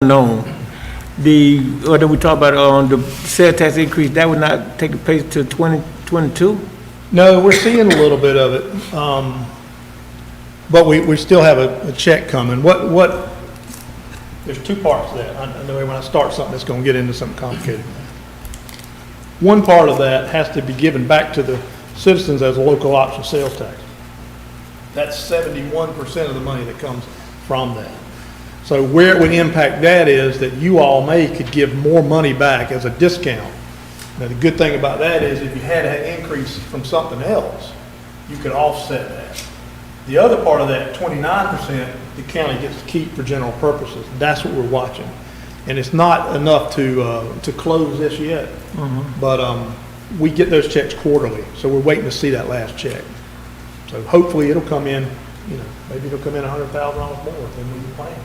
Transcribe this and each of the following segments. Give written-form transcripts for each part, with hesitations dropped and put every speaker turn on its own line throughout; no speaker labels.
unknown. Or that we talk about on the sales tax increase, that would not take place till 2022?
No, we're seeing a little bit of it, but we still have a check coming. There's two parts to that. I know when I start something, it's going to get into something complicated. One part of that has to be given back to the citizens as a local option sales tax. That's 71% of the money that comes from that. So where it would impact that is that you all could give more money back as a discount. Now, the good thing about that is if you had an increase from something else, you could offset that. The other part of that, 29%, the county gets to keep for general purposes. That's what we're watching. And it's not enough to close this yet, but we get those checks quarterly. So we're waiting to see that last check. So hopefully it'll come in, maybe it'll come in $100,000 more than we planned.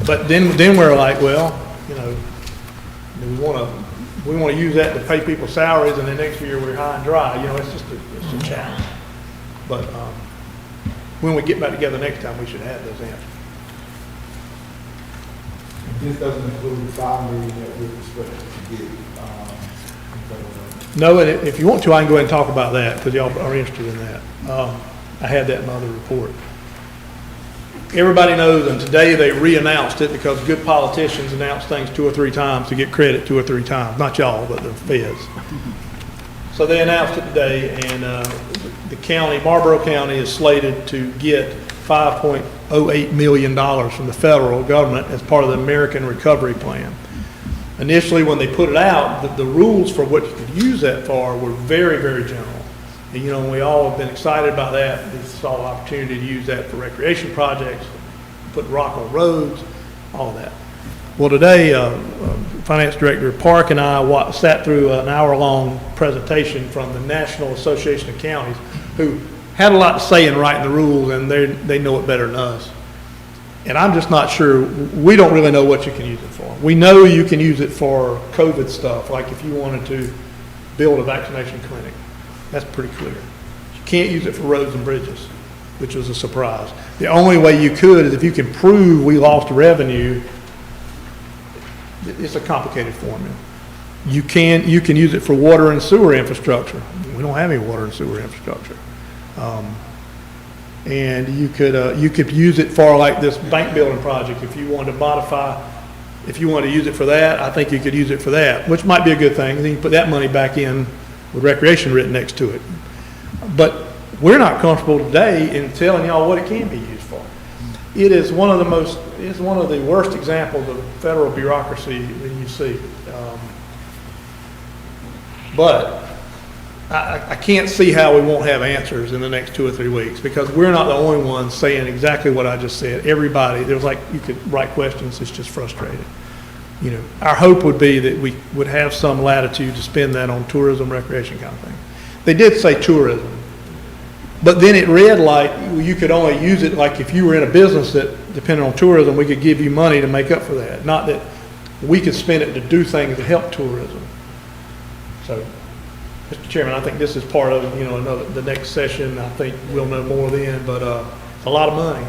But then we're like, well, we want to use that to pay people's salaries, and then next year we're high and dry. It's just a challenge. But when we get back together next time, we should have those answers.
This doesn't include the $5 million that we're expecting to get.
No, and if you want to, I can go ahead and talk about that because y'all are interested in that. I had that in my other report. Everybody knows, and today they re-announced it because good politicians announce things 2 or 3 times to get credit 2 or 3 times. Not y'all, but the feds. So they announced it today, and the county, Marlboro County, is slated to get $5.08 million from the federal government as part of the American Recovery Plan. Initially, when they put it out, the rules for what you could use that for were very, very general. And, we all have been excited about that. We saw an opportunity to use that for recreation projects, put rock on roads, all that. Well, today, Finance Director Park and I sat through an hour-long presentation from the National Association of Counties, who had a lot to say in writing the rules, and they know it better than us. And I'm just not sure. We don't really know what you can use it for. We know you can use it for COVID stuff, like if you wanted to build a vaccination clinic. That's pretty clear. You can't use it for roads and bridges, which was a surprise. The only way you could is if you can prove we lost revenue. It's a complicated formula. You can use it for water and sewer infrastructure. We don't have any water and sewer infrastructure. And you could use it for like this bank building project. If you wanted to modify, if you want to use it for that, I think you could use it for that, which might be a good thing. Then you put that money back in with recreation written next to it. But we're not comfortable today in telling y'all what it can be used for. It is one of the worst examples of federal bureaucracy that you see. But I can't see how we won't have answers in the next 2 or 3 weeks because we're not the only ones saying exactly what I just said. Everybody, there's like, you could write questions, it's just frustrating. Our hope would be that we would have some latitude to spend that on tourism, recreation kind of thing. They did say tourism, but then it read like you could only use it like if you were in a business that depended on tourism, we could give you money to make up for that. Not that we could spend it to do things that help tourism. So, Mr. Chairman, I think this is part of, the next session. I think we'll know more then, but it's a lot of money.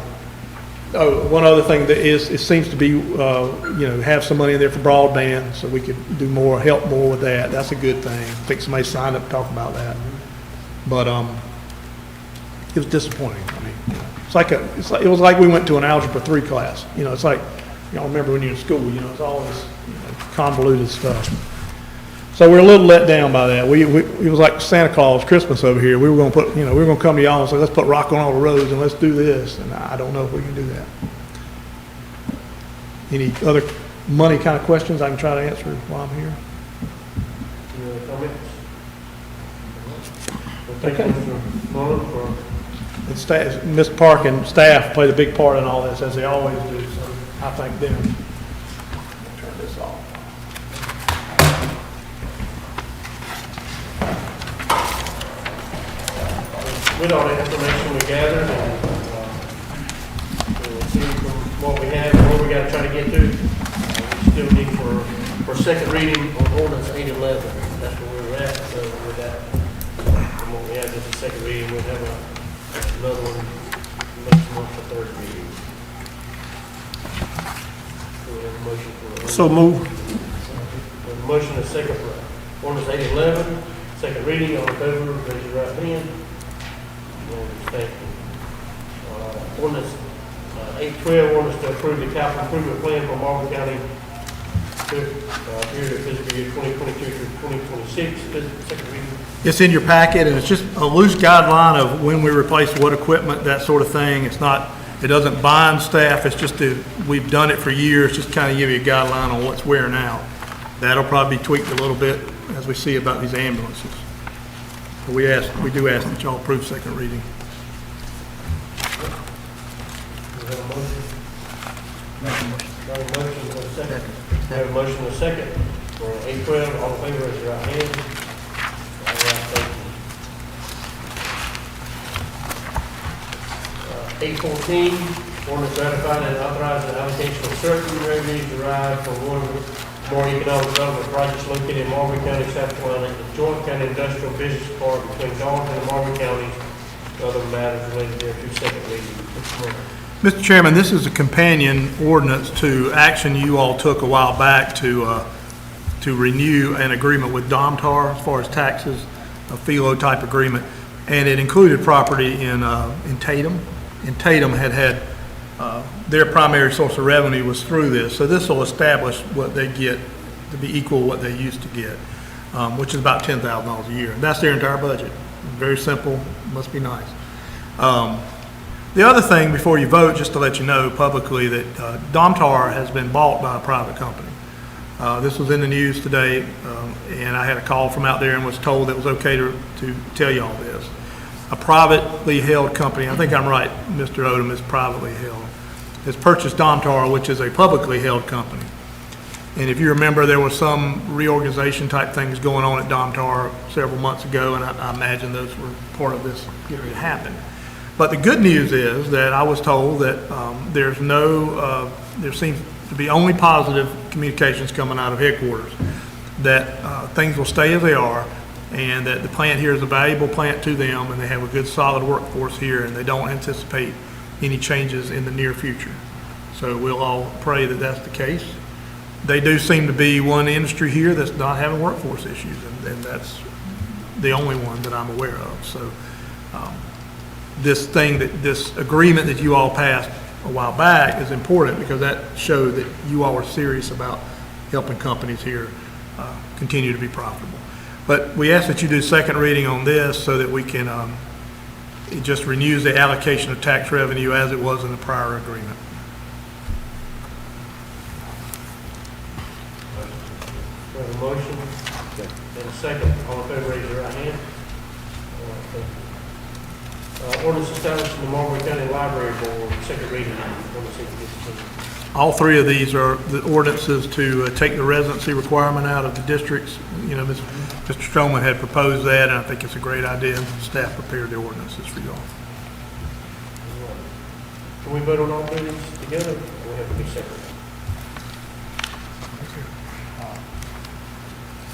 Oh, one other thing that it seems to be, have some money in there for broadband, so we could do more, help more with that. That's a good thing. I think somebody signed up to talk about that. But it was disappointing. I mean, it was like we went to an algebra 3 class. It's like y'all remember when you were in school. It's all this convoluted stuff. So we're a little let down by that. It was like Santa Claus Christmas over here. We were going to come to y'all and say, let's put rock on all the roads and let's do this. And I don't know if we can do that. Any other money kind of questions I can try to answer while I'm here?
Any other comments? Well, thank you, Mr. Muller, for
And Mr. Park and staff played a big part in all this, as they always do. So I thank them. Turn this off.
with all the information we gathered and we'll see from what we have and what we got to try to get to. We still need for second reading on ordinance 811. That's where we're at. So with that, from what we have just a second reading, we'll have another one next month for third reading. So we have a motion for.
So move.
We have a motion and a second for ordinance 811, second reading. All in favor, raise your right hand. Unanimous, thank you. Ordinance 812, ordinance to approve the capital improvement plan for Marlboro County period of fiscal year 2022 through 2026. Second reading.
It's in your packet, and it's just a loose guideline of when we replace what equipment, that sort of thing. It's not, it doesn't bind staff, it's just we've done it for years, just kind of give you a guideline on what's wearing out. That'll probably be tweaked a little bit as we see about these ambulances. But we do ask that y'all approve second reading.
We have a motion. Got a motion, we have a second. We have a motion and a second for 812. All in favor, raise your right hand. All right, thank you. 814, ordinance ratifying and authorizing the allocation of certain revenues derived from one or more economic development projects located in Marlboro County, South Carolina, the joint county industrial business park between Dalton and Marlboro counties, and other matters related thereto. Second reading.
Mr. Chairman, this is a companion ordinance to action you all took a while back to renew an agreement with Domtar as far as taxes, a FILO type agreement, and it included property in Tatum. And Tatum had their primary source of revenue was through this, so this will establish what they get to be equal to what they used to get, which is about $10,000 a year. And that's their entire budget. Very simple, must be nice. The other thing before you vote, just to let you know publicly, that Domtar has been bought by a private company. This was in the news today, and I had a call from out there and was told it was okay to tell you all this. A privately held company, I think I'm right, Mr. Odom, is privately held, has purchased Domtar, which is a publicly held company. And if you remember, there was some reorganization type things going on at Domtar several months ago, and I imagine those were part of this getting to happen. But the good news is that I was told that there seems to be only positive communications coming out of headquarters, that things will stay as they are, and that the plant here is a valuable plant to them, and they have a good solid workforce here, and they don't anticipate any changes in the near future. So we'll all pray that that's the case. They do seem to be one industry here that's not having workforce issues, and that's the only one that I'm aware of. So this agreement that you all passed a while back is important because that showed that you all are serious about helping companies here continue to be profitable. But we ask that you do second reading on this so that we can, it just renews the allocation of tax revenue as it was in the prior agreement.
We have a motion and a second. All in favor, raise your right hand. Ordinance establishing the Marlboro County Library Board, second reading. Ordinance 815.
All three of these are the ordinances to take the residency requirement out of the districts. You know, Mr. Stroman had proposed that, and I think it's a great idea. Staff prepared the ordinances for y'all.
Can we vote on all three of these together, or we have to be separate?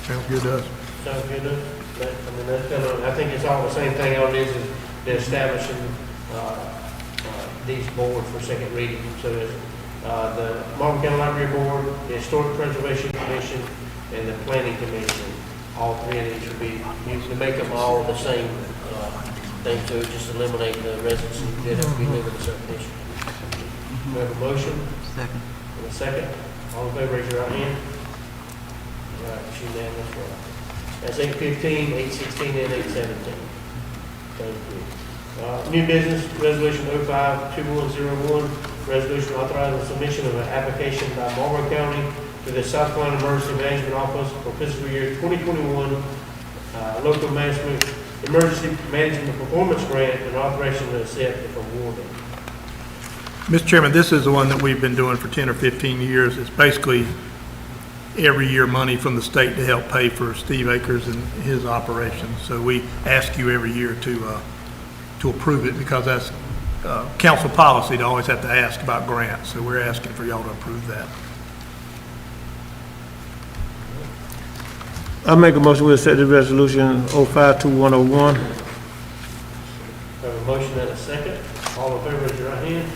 Sounds good to us.
Sounds good to us? That's kind of, I think it's all the same thing. All it is they're establishing these boards for second reading. So there's the Marlboro County Library Board, the Historic Preservation Commission, and the Planning Commission. All three of these would be, you can make them all the same thing, to just eliminate the residency that have to be living in a certain district. We have a motion?
Second.
And a second. All in favor, raise your right hand. All right, it's unanimous. That's 815, 816, and 817. Thank you. New business, resolution 05-2101, resolution authorizing submission of an application by Marlboro County to the South Carolina Emergency Management Office for fiscal year 2021 local management emergency management performance grant and authorization to accept if awarded.
Mr. Chairman, this is the one that we've been doing for 10 or 15 years. It's basically every year money from the state to help pay for Steve Akers and his operations. So we ask you every year to approve it because that's council policy to always have to ask about grants. So we're asking for y'all to approve that.
I make a motion, we'll set the resolution 05-2101.
Have a motion and a second. All in favor, raise your right hand.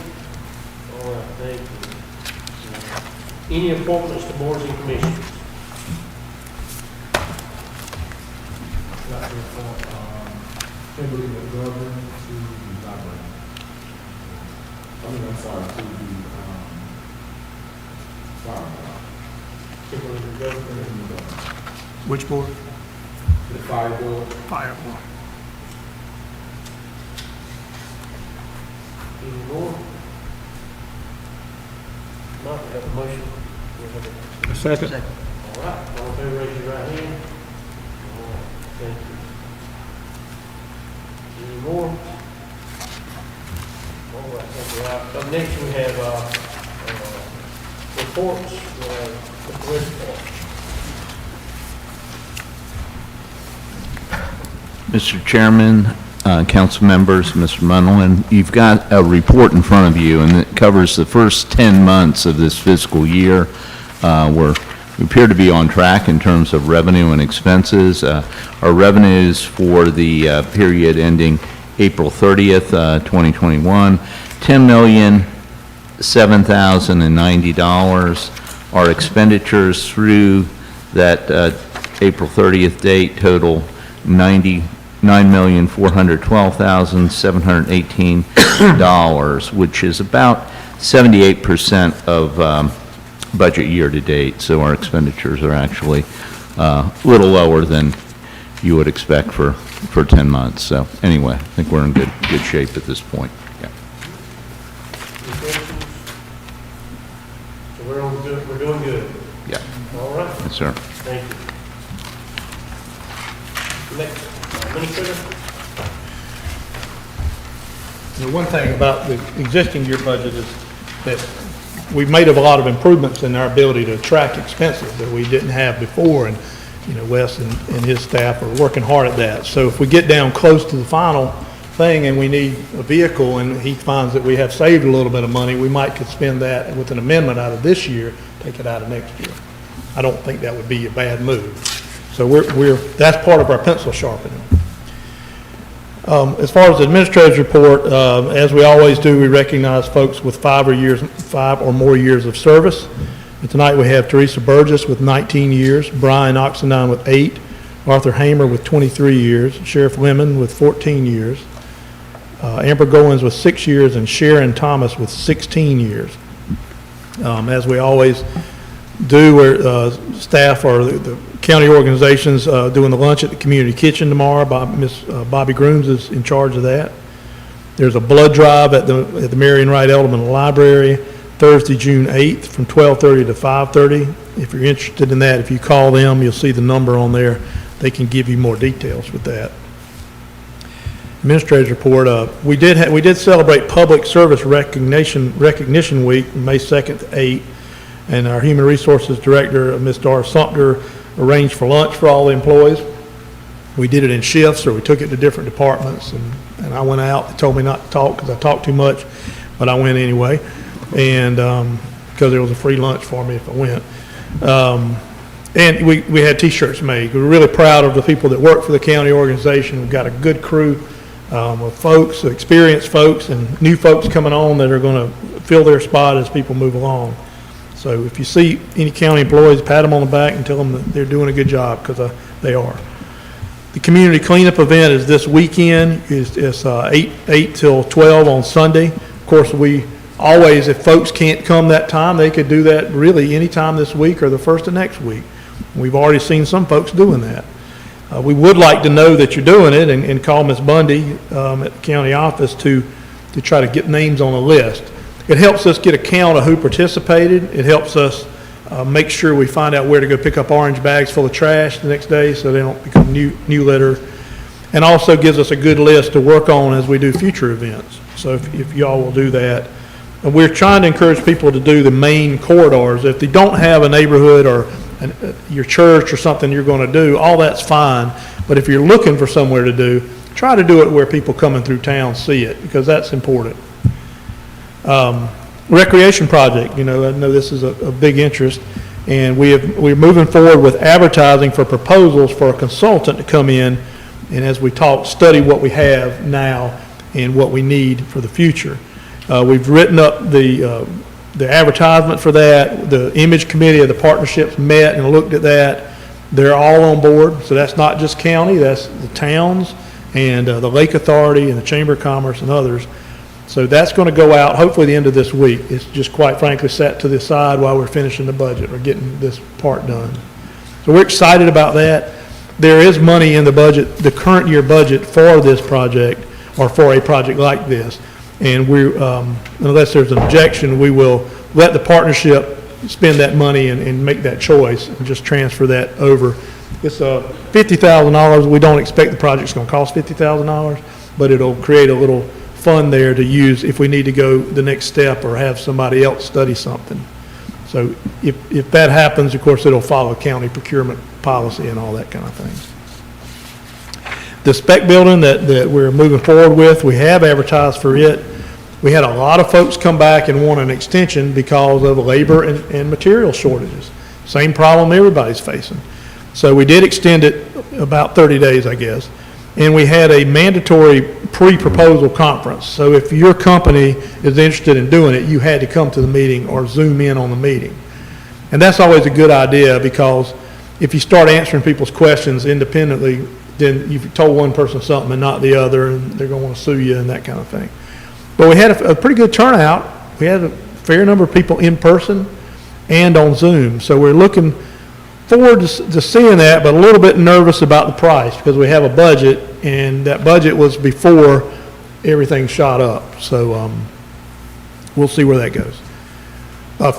All right, thank you. Any appointments to boards and commissions?
Got to appoint, Kimberly McGovern to the library. I'm sorry, to the, fire.
Kimberly McGovern.
Which board?
The fire board.
Fire board.
Any more? Not, we have a motion. We have a-
Second.
All right, all in favor, raise your right hand. All right, thank you. Any more? All right, thank you. Up next, we have, reports, the police report.
Mr. Chairman, council members, Mr. Munlin, you've got a report in front of you, and it covers the first 10 months of this fiscal year. We appear to be on track in terms of revenue and expenses. Our revenues for the period ending April 30th, 2021, $10,007,090. Our expenditures through that April 30th date total $99,412,718, which is about 78% of budget year to date. So our expenditures are actually a little lower than you would expect for 10 months. So anyway, I think we're in good shape at this point. Yeah.
Any questions? So we're doing good.
Yeah.
All right,
Yes, sir.
thank you. Next, Administrator?
The one thing about the existing year budget is that we've made a lot of improvements in our ability to track expenses that we didn't have before, and, you know, Wes and his staff are working hard at that. So if we get down close to the final thing and we need a vehicle and he finds that we have saved a little bit of money, we might could spend that with an amendment out of this year, take it out of next year. I don't think that would be a bad move. So that's part of our pencil sharpening. As far as the administrator's report, as we always do, we recognize folks with 5 or more years of service. And tonight we have Teresa Burgess with 19 years, Brian Oxendine with 8, Arthur Hamer with 23 years, Sheriff Lemon with 14 years, Amber Goins with 6 years, and Sharon Thomas with 16 years. As we always do, where staff or the county organizations doing the lunch at the community kitchen tomorrow. Miss Bobby Grooms is in charge of that. There's a blood drive at the Marion Wright Edelman Library Thursday, June 8th from 12:30 to 5:30. If you're interested in that, if you call them, you'll see the number on there. They can give you more details with that. Administrator's report. We did celebrate Public Service Recognition Week, May 2nd to 8th. And our Human Resources Director, Ms. Dara Sumter, arranged for lunch for all the employees. We did it in shifts, or we took it to different departments, and I went out. They told me not to talk because I talked too much, but I went anyway, and because there was a free lunch for me if I went. And we had T-shirts made. We're really proud of the people that work for the county organization. We've got a good crew of folks, experienced folks, and new folks coming on that are going to fill their spot as people move along. So if you see any county employees, pat them on the back and tell them that they're doing a good job, because they are. The community cleanup event is this weekend. It's 8 till 12 on Sunday. Of course, we always, if folks can't come that time, they could do that really any time this week or the first of next week. We've already seen some folks doing that. We would like to know that you're doing it and call Ms. Bundy at the county office to try to get names on a list. It helps us get a count of who participated. It helps us make sure we find out where to go pick up orange bags full of trash the next day so they don't become new litter, and also gives us a good list to work on as we do future events. So if y'all will do that. And we're trying to encourage people to do the main corridors. If they don't have a neighborhood or your church or something you're going to do, all that's fine. But if you're looking for somewhere to do, try to do it where people coming through town see it, because that's important. Recreation project, I know this is a big interest, and we're moving forward with advertising for proposals for a consultant to come in and, as we talk, study what we have now and what we need for the future. We've written up the The advertisement for that, the image committee of the partnerships met and looked at that. They're all on board, so that's not just county, that's the towns and the Lake Authority and the Chamber of Commerce and others. So that's going to go out hopefully the end of this week. It's just quite frankly sat to the side while we're finishing the budget or getting this part done. So we're excited about that. There is money in the budget, the current year budget for this project or for a project like this. And we, unless there's an objection, we will let the partnership spend that money and make that choice and just transfer that over. It's $50,000. We don't expect the project's going to cost $50,000, but it'll create a little fund there to use if we need to go the next step or have somebody else study something. So if that happens, of course, it'll follow county procurement policy and all that kind of things. The spec building that we're moving forward with, we have advertised for it. We had a lot of folks come back and want an extension because of labor and material shortages. Same problem everybody's facing. So we did extend it about 30 days, I guess. And we had a mandatory pre-proposal conference. So if your company is interested in doing it, you had to come to the meeting or Zoom in on the meeting. And that's always a good idea because if you start answering people's questions independently, then you've told one person something and not the other, and they're going to want to sue you and that kind of thing. But we had a pretty good turnout. We had a fair number of people in person and on Zoom. So we're looking forward to seeing that, but a little bit nervous about the price because we have a budget, and that budget was before everything shot up. So we'll see where that goes.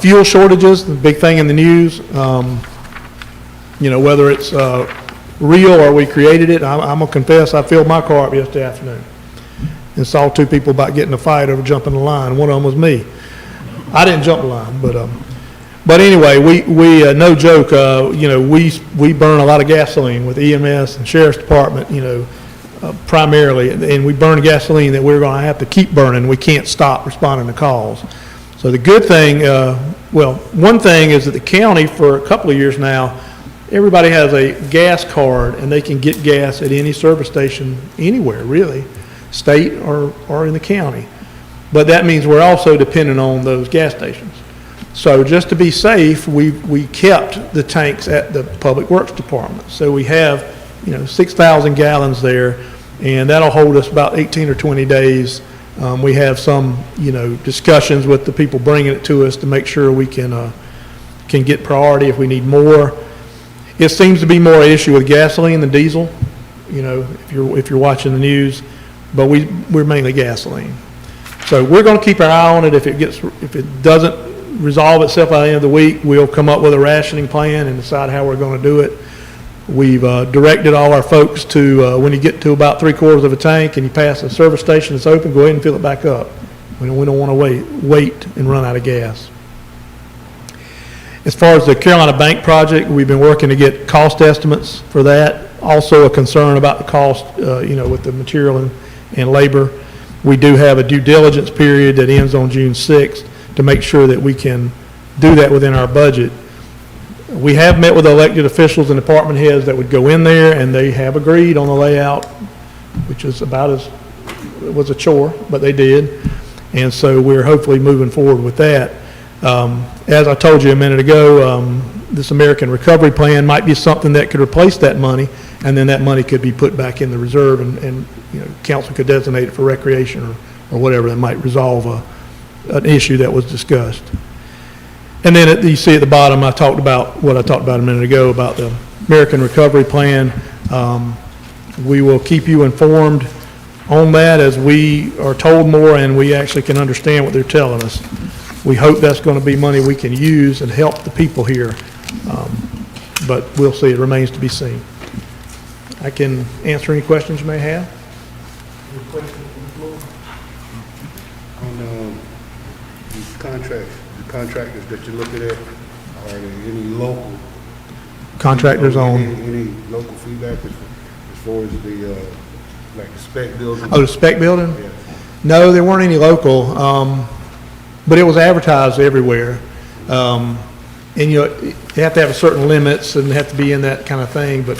Fuel shortages, the big thing in the news. You know, whether it's real or we created it, I'm going to confess I filled my car up yesterday afternoon and saw two people about getting a fight over jumping the line. One of them was me. I didn't jump the line, but anyway, we no joke, you know, we burn a lot of gasoline with EMS and Sheriff's Department, you know, primarily, and we burn gasoline that we're going to have to keep burning. We can't stop responding to calls. So the good thing, well, one thing is that the county for a couple of years now, everybody has a gas card and they can get gas at any service station anywhere, really, state or in the county. But that means we're also dependent on those gas stations. So just to be safe, we kept the tanks at the Public Works Department. So we have, you know, 6,000 gallons there, and that'll hold us about 18 or 20 days. We have some, you know, discussions with the people bringing it to us to make sure we can get priority if we need more. It seems to be more an issue with gasoline than diesel, you know, if you're watching the news, but we're mainly gasoline. So we're going to keep our eye on it. If it doesn't resolve itself by the end of the week, we'll come up with a rationing plan and decide how we're going to do it. We've directed all our folks to, when you get to about 3/4 of a tank and you pass a service station that's open, go ahead and fill it back up. We don't want to wait and run out of gas. As far as the Carolina Bank project, we've been working to get cost estimates for that. Also a concern about the cost, you know, with the material and labor. We do have a due diligence period that ends on June 6th to make sure that we can do that within our budget. We have met with elected officials and department heads that would go in there, and they have agreed on the layout, which is about it was a chore, but they did. And so we're hopefully moving forward with that. As I told you a minute ago, this American Recovery Plan might be something that could replace that money, and then that money could be put back in the reserve, and you know, council could designate it for recreation or whatever that might resolve an issue that was discussed. And then you see at the bottom, I talked about what I talked about a minute ago about the American Recovery Plan. We will keep you informed on that as we are told more and we actually can understand what they're telling us. We hope that's going to be money we can use and help the people here, but we'll see. It remains to be seen. I can answer any questions you may have.
Any questions from the floor? On these contracts, the contractors that you're looking at, are there any local?
Contractors on,
Any local feedback as far as the, like the spec building?
oh, the spec building?
Yeah.
No, there weren't any local, but it was advertised everywhere. And you know, you have to have a certain limits and have to be in that kind of thing, but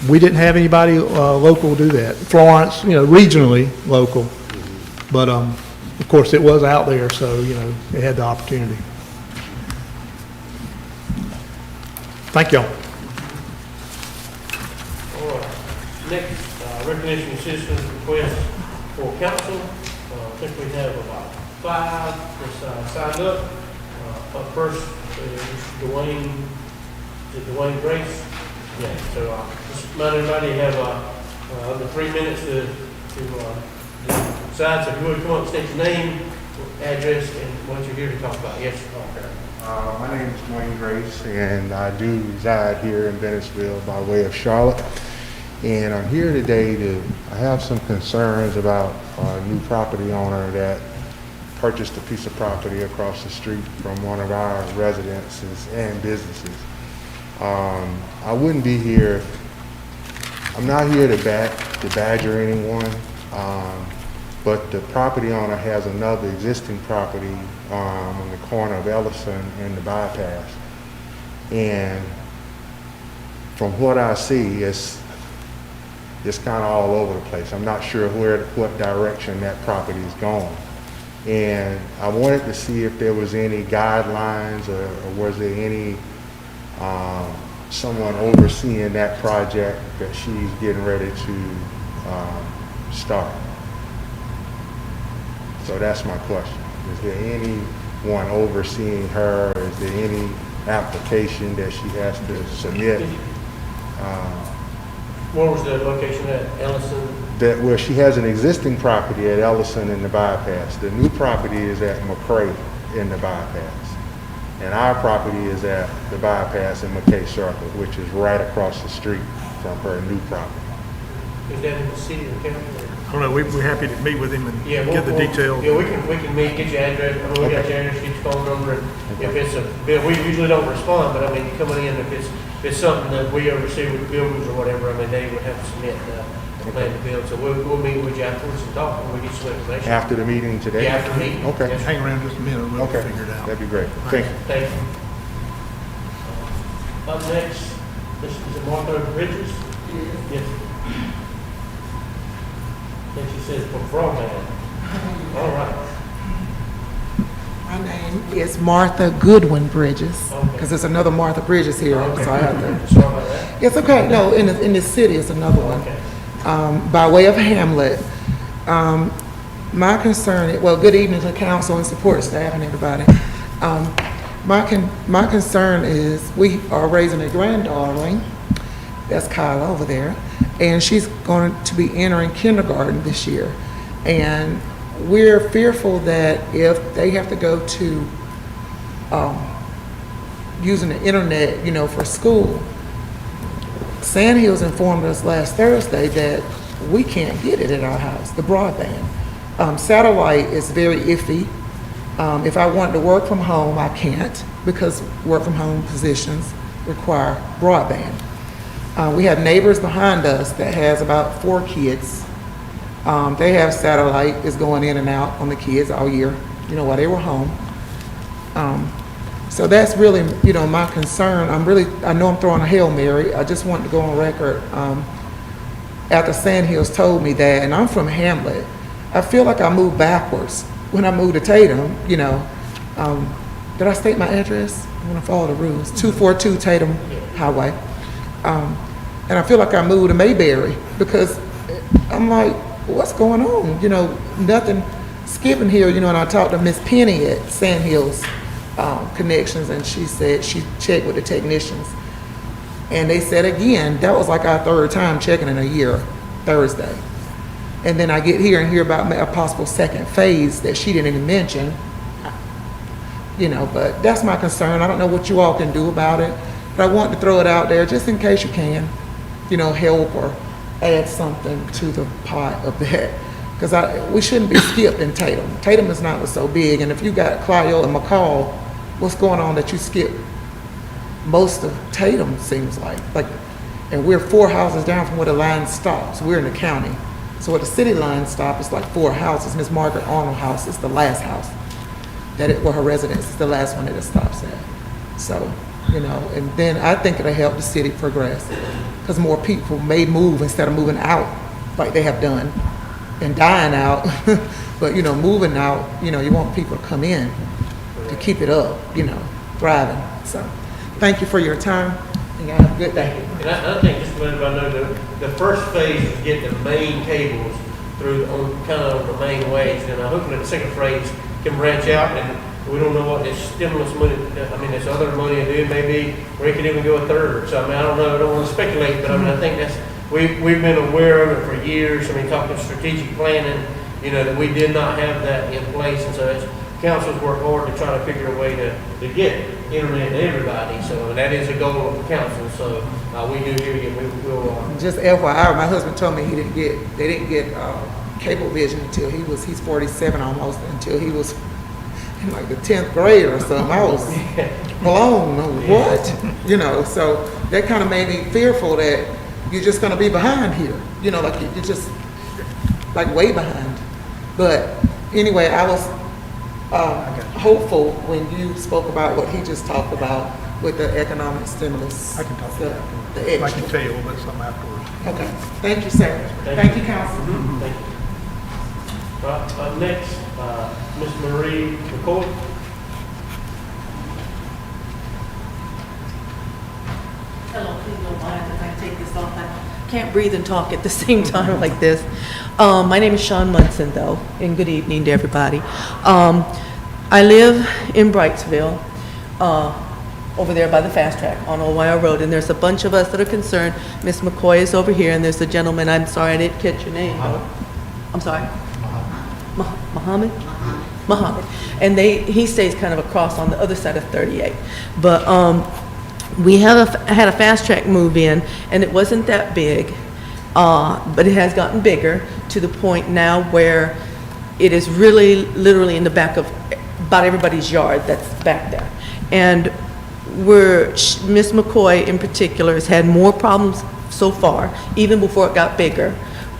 we didn't have anybody local do that. Florence, you know, regionally local, but of course, it was out there, so, you know, it had the opportunity. Thank y'all.
All right. Next, recognition of citizens request for council. I think we have about 5 that's signed up. Up first is Dwayne, is it Dwayne Grace? Yeah, so just remind everybody you have under 3 minutes to decide. So if you would come up and state your name, address, and what you're here to talk about. Yes, okay.
My name is Dwayne Grace, and I do reside here in Bennettsville by way of Charlotte. And I'm here today I have some concerns about a new property owner that purchased a piece of property across the street from one of our residences and businesses. I wouldn't be here, I'm not here to badger anyone, but the property owner has another existing property on the corner of Ellison and the bypass. And from what I see, it's kind of all over the place. I'm not sure what direction that property is going. And I wanted to see if there was any guidelines or was there any someone overseeing that project that she's getting ready to start. So that's my question. Is there anyone overseeing her? Is there any application that she has to submit?
Where was the location at? Ellison?
Where she has an existing property at Ellison in the bypass. The new property is at McCray in the bypass. And our property is at the bypass in McKay Circle, which is right across the street from her new property.
Is that in the city or county?
I don't know, we're happy to meet with him and
Yeah,
get the details.
Yeah, we can meet, get your address, I mean, we got your address, get your phone number, and if it's a bill, we usually don't respond, but I mean, coming in, if it's something that we oversee with buildings or whatever, I mean, they would have to submit the plan to build, so we'll meet with you afterwards and talk, and we'll get some information.
After the meeting today?
Yeah, after the meeting.
Okay.
Yes, sir.
Hang around just a minute, we'll
Okay,
figure it out.
that'd be great. Thank you.
Thank you. Up next, this is Martha Bridges? Yes. And she says from Frogman. All right.
My name is Martha Goodwin Bridges,
Okay.
because there's another Martha Bridges here, so I have to.
Sorry about that.
It's okay, no, in the city, it's another one.
Okay.
By way of Hamlet. My concern, well, good evening to council and support staff and everybody. My concern is we are raising a granddaughter, that's Kyla over there, and she's going to be entering kindergarten this year. And we're fearful that if they have to go to using the internet, for school, Sandhills informed us last Thursday that we can't get it at our house, the broadband. Satellite is very iffy. If I want to work from home, I can't, because work from home positions require broadband. We have neighbors behind us that has about 4 kids. They have satellite, is going in and out on the kids all year, while they were home. So that's really, my concern. I know I'm throwing a Hail Mary. I just want to go on record. After Sandhills told me that, and I'm from Hamlet, I feel like I moved backwards when I moved to Tatum, Did I state my address? I'm gonna follow the rules. 242 Tatum Highway. And I feel like I moved to Mayberry because I'm like, what's going on? Nothing skipping here, and I talked to Miss Penny at Sandhills Connections, and she said she checked with the technicians. And they said again, that was like our 3rd time checking in a year, Thursday. And then I get here and hear about a possible second phase that she didn't even mention. But that's my concern. I don't know what you all can do about it, but I want to throw it out there just in case you can, help or add something to the pot of that. Because we shouldn't be skipped in Tatum. Tatum is not so big, and if you got Clio and McCall, what's going on that you skip most of Tatum, seems like. And we're 4 houses down from where the line stops. We're in the county. So where the city line stops, it's like 4 houses. Miss Margaret Arnold house is the last house. Where her residence is the last one that it stops at. So, and then I think it'll help the city progress because more people may move instead of moving out like they have done. and dying out, but, you know, moving out, you know, you want people to come in to keep it up, you know, thriving. So, thank you for your time, and y'all have a good day.
And I think, just to let everybody know, the first phase is get the main cables through, on kind of on the main ways, and I'm hoping that the second phase can branch out, and we don't know what this stimulus money, I mean, this other money will do, maybe, or it could even go a third, so I mean, I don't know, I don't want to speculate, but I mean, I think that's, we've been aware of it for years, I mean, talking strategic planning, you know, that we did not have that in place, and so as councils work hard to try to figure a way to get internet to everybody, so that is a goal of the council, so we do hear you, we'll,
Just FYI, my husband told me they didn't get cable vision until he's 47 almost, until he was in like the 10th grade or something. I was blown, what? You know, so that kind of made me fearful that you're just gonna be behind here, you know, like you're just like way behind. But anyway, I was hopeful when you spoke about what he just talked about with the economic stimulus.
I can talk
the,
about
the
I
extra.
can tell you a little bit something afterwards.
Okay, thank you, sir. Thank you, council.
thank you. Right, up next, Ms. Marie McCoy.
Hello, please don't mind if I take this off. I can't breathe and talk at the same time like this. My name is Sean Munson, though, and good evening to everybody. I live in Brightsville, over there by the fast track on Old Wire Road, and there's a bunch of us that are concerned. Miss McCoy is over here, and there's a gentleman, I'm sorry, I didn't catch your name. I'm sorry? Muhammad? Muhammad. And he stays kind of across on the other side of 38. But we had a fast track move in, and it wasn't that big, but it has gotten bigger to the point now where it is really literally in the back of about everybody's yard that's back there. And Miss McCoy in particular has had more problems so far, even before it got bigger,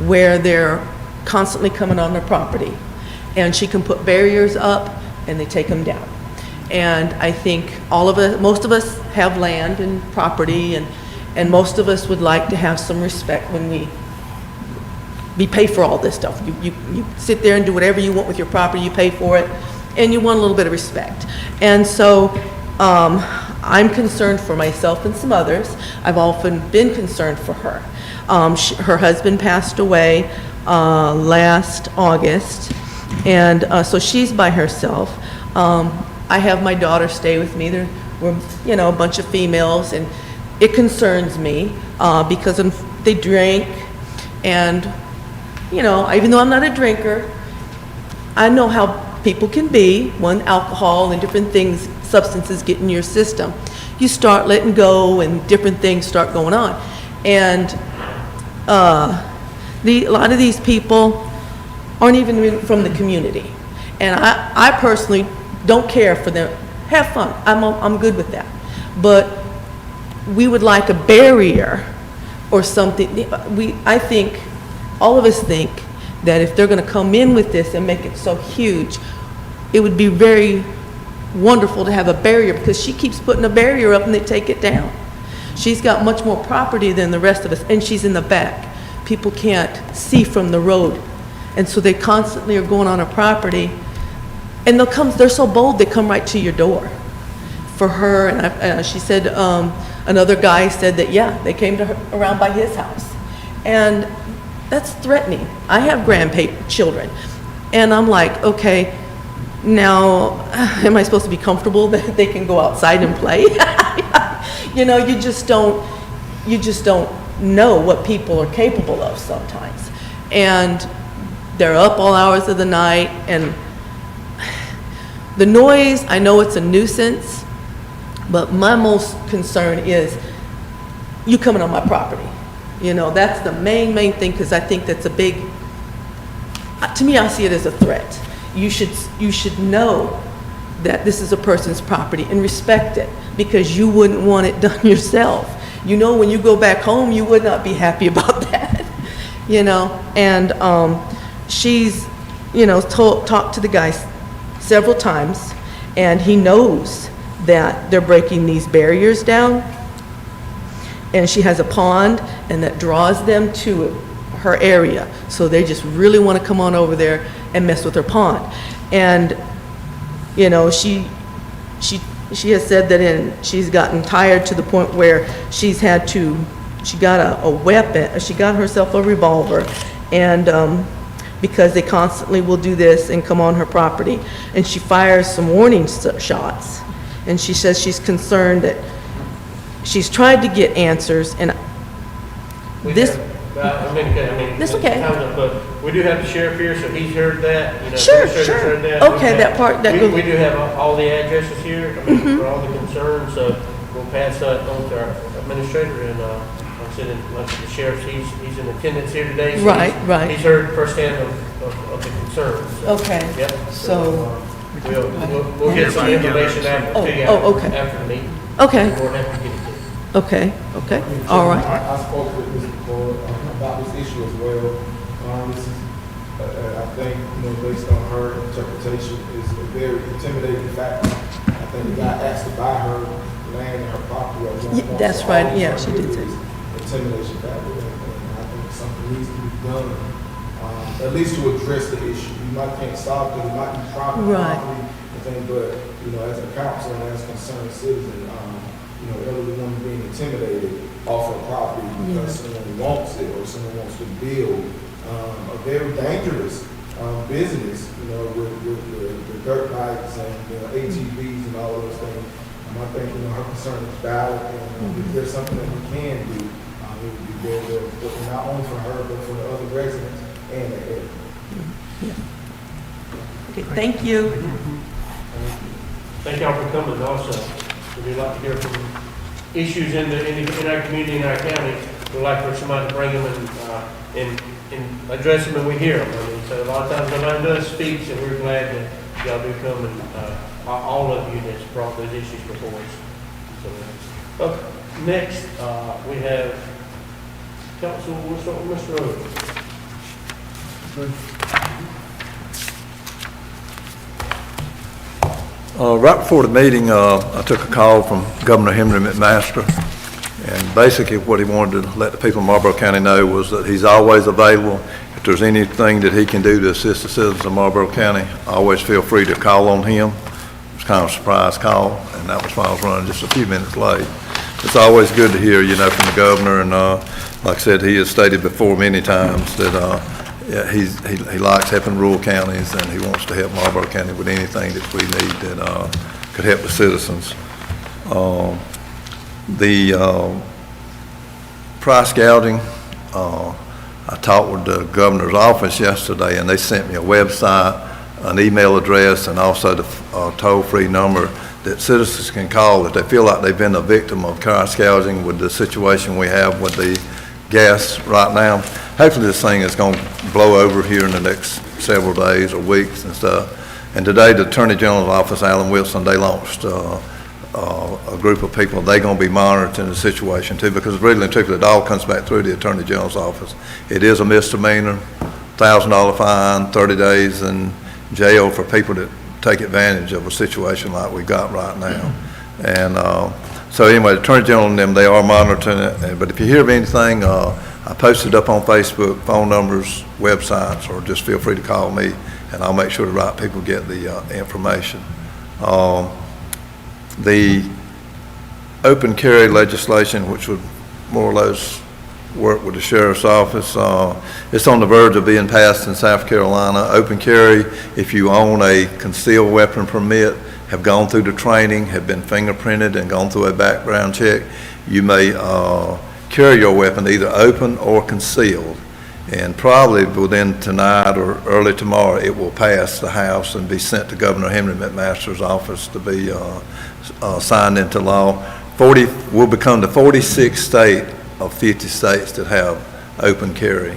where they're constantly coming on their property. And she can put barriers up and they take them down. And I think most of us have land and property, and most of us would like to have some respect when we pay for all this stuff. You sit there and do whatever you want with your property, you pay for it, and you want a little bit of respect. And so I'm concerned for myself and some others. I've often been concerned for her. Her husband passed away last August, and so she's by herself. I have my daughter stay with me. We're, a bunch of females, and it concerns me because they drink, and, even though I'm not a drinker, I know how people can be when alcohol and different things, substances get in your system. You start letting go and different things start going on. And a lot of these people aren't even from the community. And I personally don't care for them. Have fun. I'm good with that. But we would like a barrier or something. I think, all of us think that if they're going to come in with this and make it so huge, it would be very wonderful to have a barrier, because she keeps putting a barrier up and they take it down. She's got much more property than the rest of us, and she's in the back. People can't see from the road. And so they constantly are going on her property, and they're so bold, they come right to your door. For her, and she said, another guy said that, yeah, they came around by his house. And that's threatening. I have grandchildren, and I'm like, okay, now, am I supposed to be comfortable that they can go outside and play? You just don't know what people are capable of sometimes. And they're up all hours of the night, and the noise, I know it's a nuisance, but my most concern is you coming on my property. That's the main thing, because I think that's a big, to me, I see it as a threat. You should know that this is a person's property and respect it, because you wouldn't want it done yourself. When you go back home, you would not be happy about that, And she's, talked to the guy several times, and he knows that they're breaking these barriers down. And she has a pond, and that draws them to her area. So they just really want to come on over there and mess with her pond. And, you know, she has said that she's gotten tired to the point where she got a weapon, she got herself a revolver, and because they constantly will do this and come on her property. And she fires some warning shots. And she says she's concerned that she's tried to get answers, and this, That's okay.
But we do have the sheriff here, so he's heard that, you know.
Sure,
administrator's
sure.
heard that.
Okay,
We
that
have-
part, that
we-
goes-
We do have all the addresses here, I mean, for all the concerns, so we'll pass that on to our administrator, and, like I said, like the sheriff, he's in attendance here today. So
Right,
he's-
right.
He's heard firsthand of the concerns. So,
Okay,
Yep.
so-
We'll get some information after, to you
Oh, okay.
after the meeting.
okay,
We'll have to get it to you.
okay, okay, all right.
I spoke with Mr. Ford about this issue as well. This is, I think, based on her interpretation, is a very intimidating factor. I think the guy asked to buy her land and her property at one point.
That's
So
right,
all
yeah,
of
she
her
did say.
is Intimidation factor, and I think something needs to be done, at least to address the issue. You might can't solve it, it might be property,
Right.
but, as a council and as a concerned citizen, elderly woman being intimidated off her property because someone wants it or someone wants to build a very dangerous business, with the dirt bikes and ATVs and all those things. I think, her concern is valid, and if there's something that we can do, it would be very, very important, not only for her, but for the other residents and the area.
Okay, thank you.
Thank y'all for coming also. We'd like to hear from issues in our community, in our county. We'd like for somebody to bring them and address them, and we hear them. I mean, so a lot of times nobody does speak, and we're glad that y'all do come, and all of you that's brought those issues before us. So, okay, next, we have Council, we'll start with Mr. Rhodes.
Right before the meeting, I took a call from Governor Henry McMaster, and basically what he wanted to let the people of Marlboro County know was that he's always available. If there's anything that he can do to assist the citizens of Marlboro County, always feel free to call on him. It was kind of a surprise call, and that was why I was running just a few minutes late. It's always good to hear, from the governor, and like I said, he has stated before many times that he likes helping rural counties, and he wants to help Marlboro County with anything that we need that could help the citizens. The price gouging, I talked with the governor's office yesterday, and they sent me a website, an email address, and also the toll-free number that citizens can call if they feel like they've been a victim of price gouging with the situation we have with the gas right now. Hopefully this thing is going to blow over here in the next several days or weeks and stuff. And today the Attorney General's office, Alan Wilson, they launched a group of people. They're going to be monitoring the situation too, because really and truthfully it all comes back through the Attorney General's office. It is a misdemeanor, $1,000 fine, 30 days in jail for people that take advantage of a situation like we got right now. And so anyway, the Attorney General and them, they are monitoring it. But if you hear of anything, I posted up on Facebook, phone numbers, websites, or just feel free to call me, and I'll make sure the right people get the information. The open carry legislation, which would more or less work with the sheriff's office, it's on the verge of being passed in South Carolina. Open carry, if you own a concealed weapon permit, have gone through the training, have been fingerprinted and gone through a background check, you may carry your weapon either open or concealed. And probably within tonight or early tomorrow, it will pass the House and be sent to Governor Henry McMaster's office to be signed into law. Will become the 46th state of 50 states that have open carry.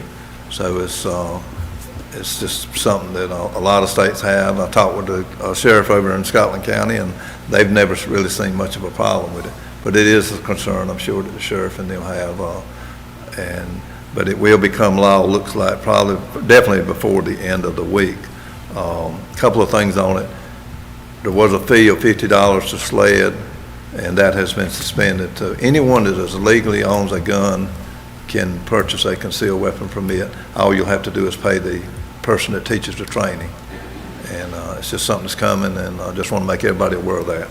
So it's just something that a lot of states have. I talked with the sheriff over in Scotland County, and they've never really seen much of a problem with it. But it is a concern, I'm sure, that the sheriff and them have. But it will become law, looks like, definitely before the end of the week. A couple of things on it. There was a fee of $50 to sled, and that has been suspended. To anyone that legally owns a gun can purchase a concealed weapon permit. All you'll have to do is pay the person that teaches the training. And it's just something that's coming, and I just want to make everybody aware of that.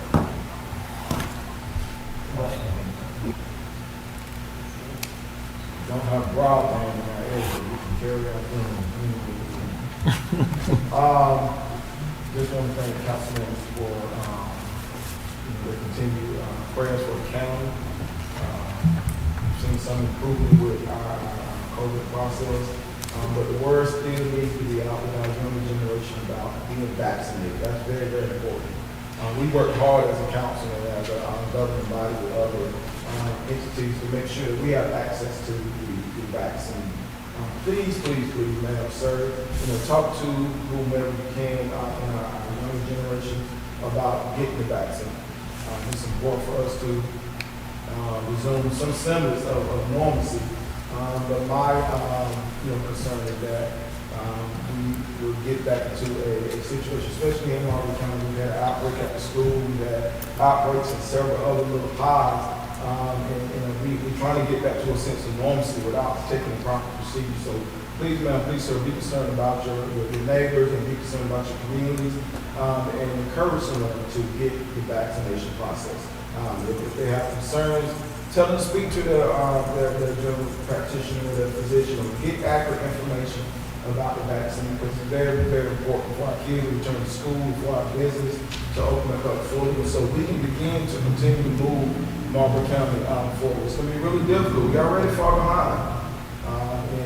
Don't have broadband in our area, we can carry our thing. Just want to thank the councilmen for, the continued prayers for the county. We've seen some improvement with our COVID process, but the word still needs to be out with our younger generation about being vaccinated. That's very, very important. We work hard as a council and as a governing body with other entities to make sure that we have access to the vaccine. Please, ma'am, sir, talk to whomever you can in our younger generation about getting the vaccine. It's important for us to resume some semblance of normalcy. But my concern is that we will get back into a situation, especially in Marlboro County. We had an outbreak at the school, we had outbreaks in several other little pods. We're trying to get back to a sense of normalcy without taking the proper procedures. So please, ma'am, please, sir, be concerned about your neighbors and be concerned about your communities and encourage someone to get the vaccination process. If they have concerns, tell them to speak to their general practitioner, their physician, or get accurate information about the vaccine because it's very, very important for our kids to return to school, for our business to open up fully, so we can begin to continue to move Marlboro County forward. It's going to be really difficult. We're already far behind.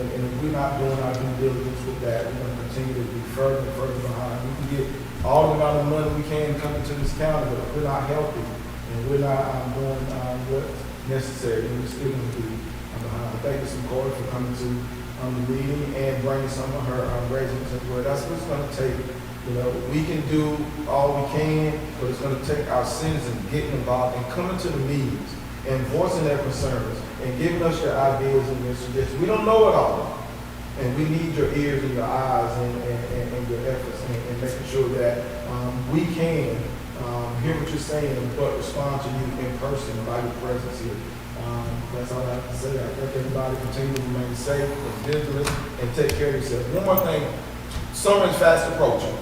And if we're not doing our due diligence with that, we're going to continue to be further and further behind. We can get all the amount of money we can coming to this county, but if we're not healthy and we're not doing what's necessary, then we're still going to be behind. Thank you, Ms. Carter, for coming to the meeting and bringing some of her residents as well. That's what it's going to take. We can do all we can, but it's going to take our citizens getting involved and coming to the meetings and voicing their concerns and giving us your ideas and your suggestions. We don't know it all, and we need your ears and your eyes and your efforts and making sure that we can hear what you're saying but respond to you in person by your presence here. That's all I have to say. I think everybody continue to remain safe and vigilant and take care of yourself. One more thing, summer is fast approaching.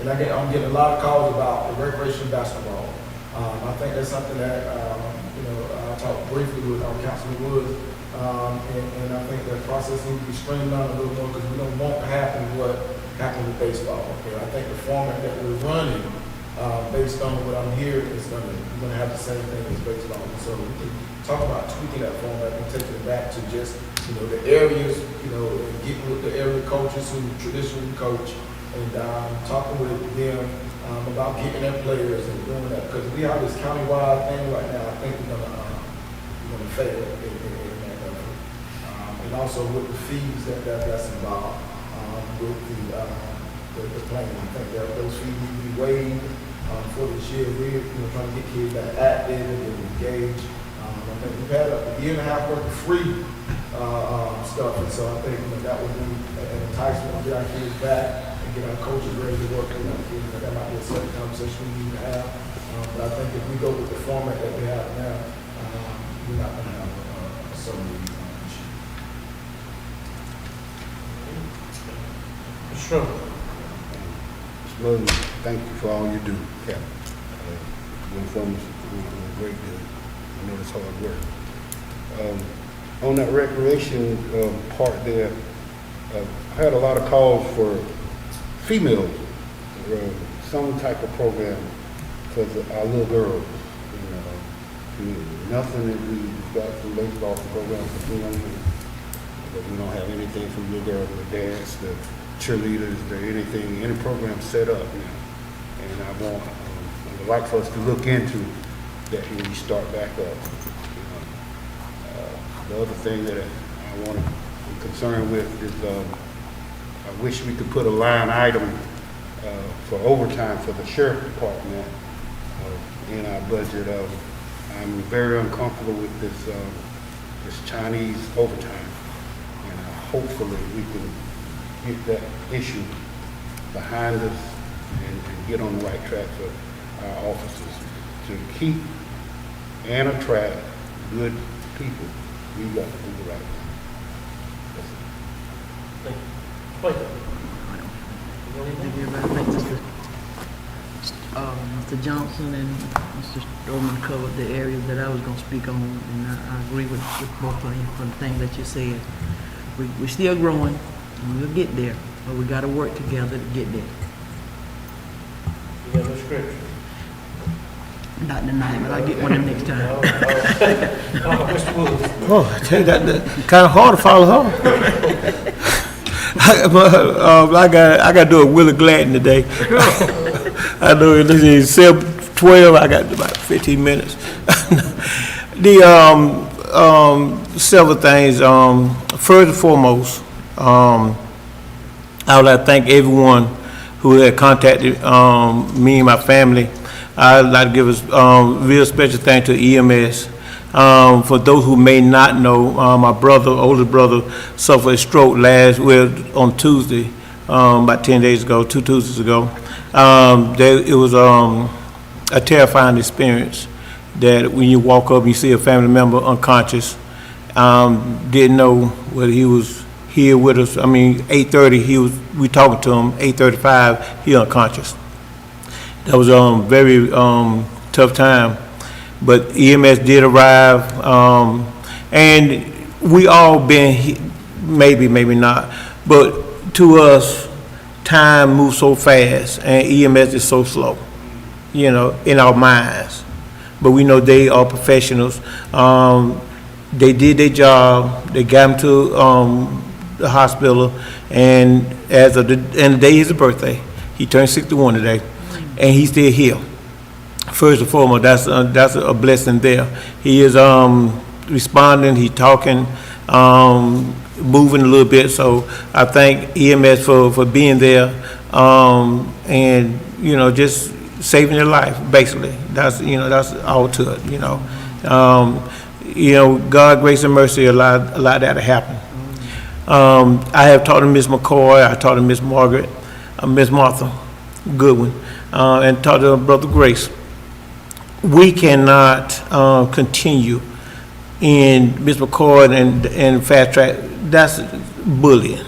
And I'm getting a lot of calls about the recreational basketball. I think that's something that, I talked briefly with our Councilman Woods, and I think that process needs to be streamlined a little more because we don't want to happen what happened with baseball. Okay? I think the format that we're running, based on what I'm hearing, is going to have the same thing as baseball. And so we can talk about tweaking that format and taking it back to just, the areas, and getting with the area coaches who traditionally coach, and talking with them about getting their players and doing that. Because we have this countywide thing right now, I think we're gonna fail in that effort. And also with the fees that's involved with the plan. I think that those fees need to be waived for this year. We're trying to get kids that active and engaged. I think we've had a year and a half worth of free stuff, and so I think that would be an enticement to get our kids back and get our coaches ready to work with our kids. That might be a certain conversation we need to have. But I think if we go with the format that we have now, we're not going to have a summer issue.
Mr. Strong.
Mr. Logan, thank you for all you do, Captain. Went from a great deal. I know it's hard work. On that recreation part there, I had a lot of calls for females, some type of program for our little girls. Nothing that we've got from baseball program for females, but we don't have anything from little girls, the dance, the cheerleaders, any program set up now. And I would like for us to look into that when we start back up. The other thing that I'm concerned with is I wish we could put a line item for overtime for the sheriff department in our budget. I'm very uncomfortable with this Chinese overtime, and hopefully we can get that issue behind us and get on the right track for our officers to keep and attract good people. We've got to do the right thing.
Thank you. Wait.
Thank you, everybody. Thank Mr. Johnson and Mr. Strowman covered the areas that I was gonna speak on, and I agree with both of you for the things that you said. We're still growing, and we'll get there, but we gotta work together to get there.
You got no scripture?
Not tonight, but I'll get one of them next time.
Mr. Woods.
Oh, I tell you, that kind of hard to follow her. I got to do a Willie Gladden today. I know this is 7:12. I got about 15 minutes. Several things. First and foremost, I would like to thank everyone who had contacted me and my family. I'd like to give a real special thanks to EMS. For those who may not know, my older brother, suffered a stroke on Tuesday, about 10 days ago, 2 Tuesdays ago. It was a terrifying experience that when you walk up and you see a family member unconscious, didn't know whether he was here with us. I mean, 8:30, we talking to him, 8:35, he unconscious. That was a very tough time. But EMS did arrive, and we all been, maybe not, but to us, time moves so fast, and EMS is so slow, in our minds. But we know they are professionals. They did their job. They got him to the hospital, and as of the end of the day, his birthday. He turned 61 today, and he's still here. First and foremost, that's a blessing there. He is responding, he's talking, moving a little bit. So I thank EMS for being there, and just saving their life. Basically, that's all to it. God, grace and mercy allowed that to happen. I have talked to Miss McCoy, I talked to Miss Margaret, Miss Martha Goodwin, and talked to Brother Grace. We cannot continue in Ms. McCord and fast track. That's bullying.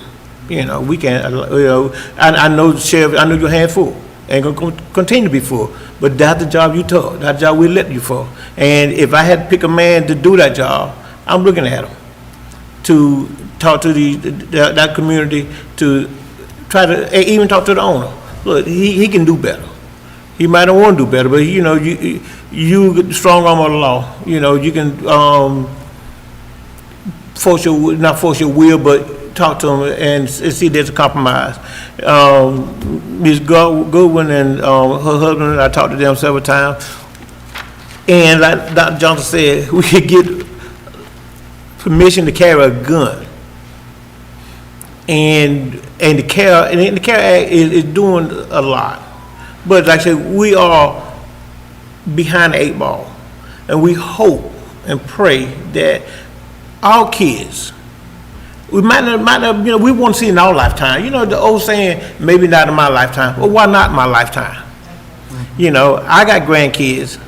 We can't. I know, Sheriff. I know your hand full. Ain't gonna continue to be full. But that's the job you took. That's the job we elected you for. And if I had to pick a man to do that job, I'm looking at him to talk to that community, to try to even talk to the owner. Look, he can do better. He might not want to do better, but you strong arm of the law. You can not force your will, but talk to them and see there's a compromise. Ms. Goodwin and her husband, I talked to them several times, and like Dr. Johnson said, we could get permission to carry a gun, and the CARE Act is doing a lot. But like I said, we are behind the 8 ball, and we hope and pray that our kids, we might not, we want to see in our lifetime. The old saying, maybe not in my lifetime. Well, why not in my lifetime? I got grandkids,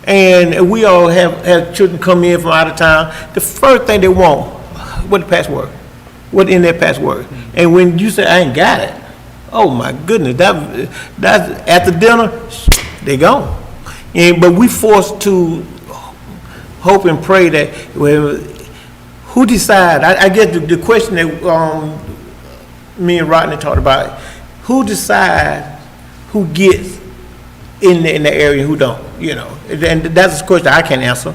and we all have children come in from out of town. The first thing they want, what the password? What in their password? And when you say, I ain't got it, oh my goodness, that's after dinner, they gone. But we forced to hope and pray that, who decide? I guess the question that me and Rodney talked about, who decide who gets in the area and who don't, and that's a question I can't answer.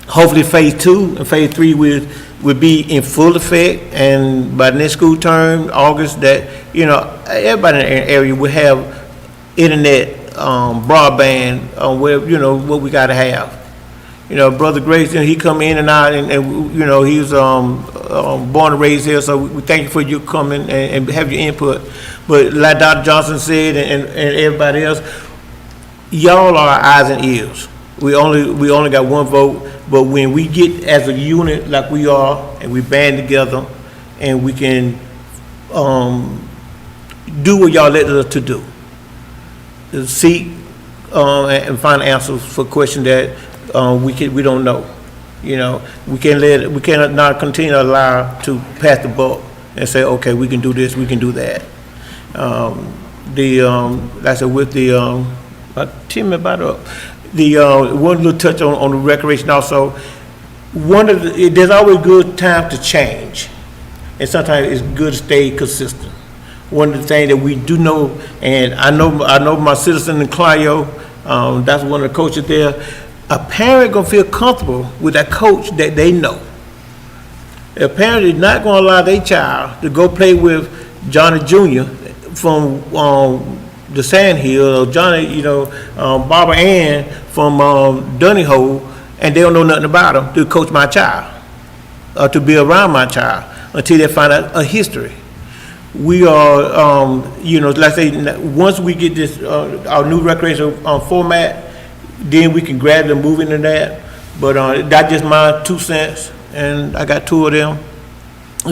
Hopefully phase 2 and phase 3 would be in full effect, and by the next school term, August, that, everybody in the area would have internet, broadband, where, what we gotta have. Brother Grace, he come in and out, and he was born and raised here, so we thank you for you coming and have your input. But like Dr. Johnson said, and everybody else, y'all are our eyes and ears. We only got one vote, but when we get as a unit like we are, and we band together, and we can do what y'all let us to do, seek and find answers for questions that we don't know. You know, we cannot not continue to allow to pass the buck and say, okay, we can do this, we can do that. Like I said, with tell me about one little touch on the recreation also. There's always good time to change, and sometimes it's good to stay consistent. One of the things that we do know, and I know my citizen in Clio, that's one of the coaches there. A parent gonna feel comfortable with that coach that they know. A parent is not gonna allow their child to go play with Johnny Jr. from the Sandhill, or Johnny, Barbara Ann from Dunnyhole, and they don't know nothing about him to coach my child, or to be around my child, until they find out a history. We are, like I say, once we get this, our new recreational format, then we can gradually move into that. But that's just my 2 cents, and I got 2 of them.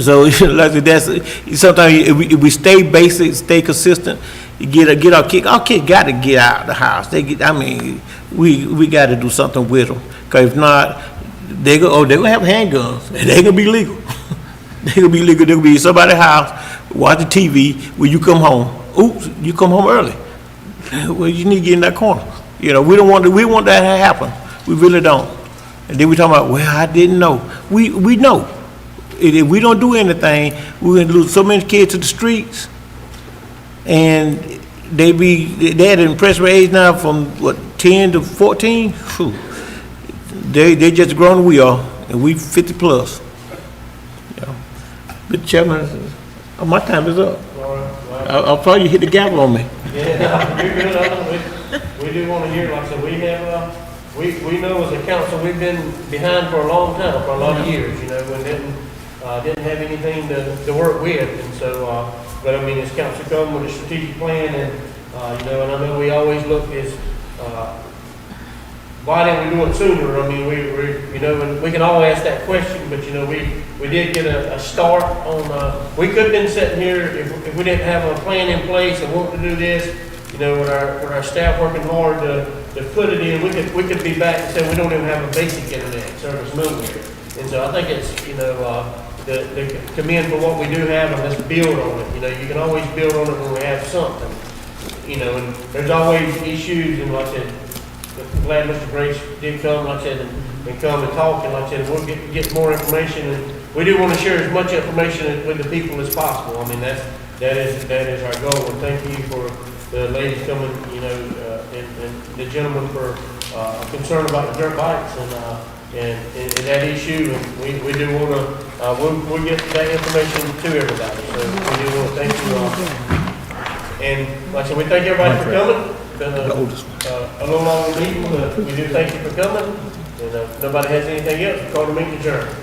So like I said, sometimes if we stay basic, stay consistent, get our kids. Our kids got to get out of the house. We got to do something with them. Cause if not, they're gonna have handguns, and they're gonna be legal. They're gonna be legal. They're gonna be in somebody's house, watch the TV. When you come home, oops, you come home early. Well, you need to get in that corner. We don't want that to happen. We really don't. And then we talk about, well, I didn't know. We know. If we don't do anything, we're going to lose so many kids to the streets. And they at an impressionable age now from, 10 to 14? Whew. They just grown we are, and we 50 plus. Mr. Chairman, my time is up. I'll probably hit the gavel on me.
Yeah, you're good. We do want to hear, like I said, we know as a council, we've been behind for a long time, for a lot of years, and didn't have anything to work with, and so, but I mean, as council come with a strategic plan, and, and I know we always look as, why didn't we do it sooner? I mean, and we can all ask that question, but, we did get a start on, we could have been sitting here if we didn't have a plan in place and want to do this, with our staff working hard to put it in, we could be back and say we don't even have a basic internet service nowhere. And so I think it's, to commend for what we do have, and let's build on it. You can always build on it when we have something. And there's always issues, and like I said, I'm glad Mr. Grace did come, like I said, and come and talk, and like I said, we'll get more information, and we do want to share as much information with the people as possible. I mean, that is our goal, and thank you for the ladies coming, and the gentleman for concern about the dirt bikes and that issue. And we do want to, we'll get that information to everybody. So we do want to thank you all. And like I said, we thank everybody for coming. It's been a little long meeting, but we do thank you for coming. And if nobody has anything else, we call the meeting adjourned.